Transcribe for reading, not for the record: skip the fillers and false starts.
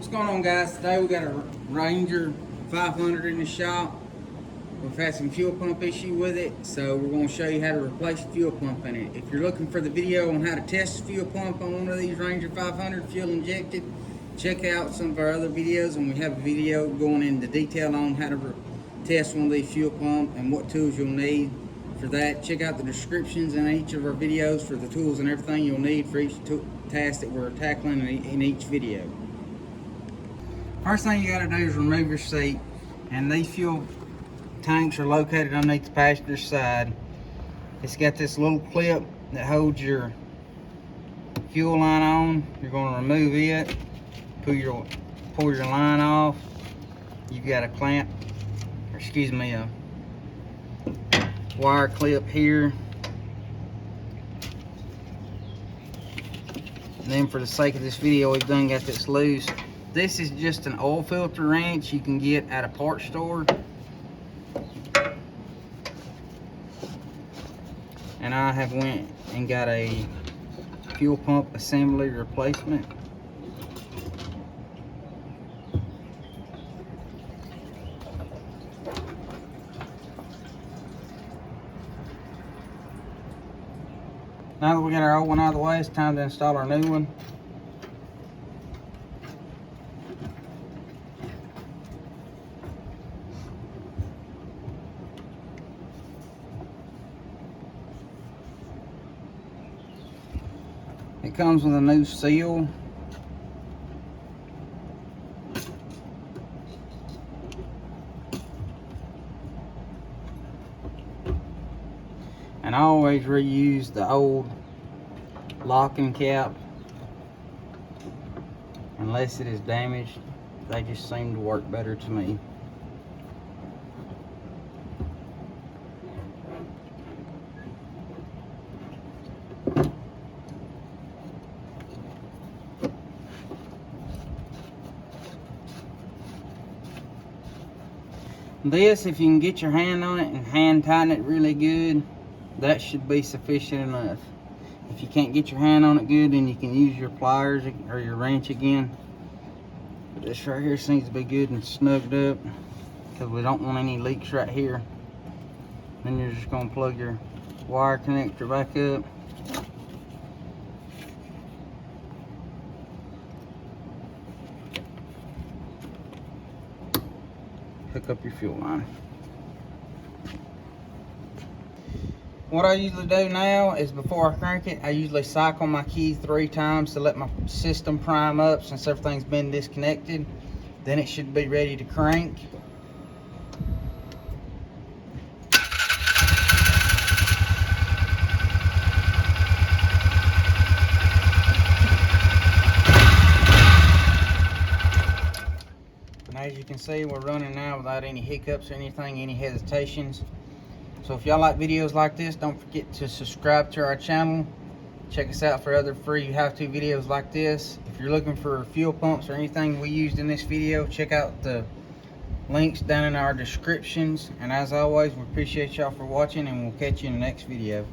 What's going on, guys? Today we got a Ranger 500 in the shop. We've had some fuel pump issue with it, so we're going to show you how to replace the fuel pump in it. If you're looking for the video on how to test the fuel pump on one of these Ranger 500 fuel injected, check out some of our other videos, and we have a video going into detail on how to test one of these fuel pump and what tools you'll need for that. Check out the descriptions in each of our videos for the tools and everything you'll need for each task that we're tackling in each video. First thing you got to do is remove your seat, and these fuel tanks are located underneath the passenger side. It's got this little clip that holds your fuel line on. You're going to remove it, pull your line off. You've got a clamp, or excuse me, a wire clip here. And then for the sake of this video, we've done got this loose. This is just an oil filter wrench you can get at a parts store. And I have went and got a fuel pump assembly replacement. Now that we got our old one out of the way, it's time to install our new one. It comes with a new seal. And I always reuse the old locking cap unless it is damaged. They just seem to work better to me. This, if you can get your hand on it and hand tighten it really good, that should be sufficient enough. If you can't get your hand on it good, then you can use your pliers or your wrench again. But this right here seems to be good and snugged up, because we don't want any leaks right here. Then you're just going to plug your wire connector back up. Hook up your fuel line. What I usually do now is before I crank it, I usually cycle my key 3 times to let my system prime up since everything's been disconnected. Then it should be ready to crank. As you can see, we're running now without any hiccups or anything, any hesitations. So if y'all like videos like this, don't forget to subscribe to our channel. Check us out for other free how-to videos like this. If you're looking for fuel pumps or anything we used in this video, check out the links down in our descriptions. And as always, we appreciate y'all for watching, and we'll catch you in the next video.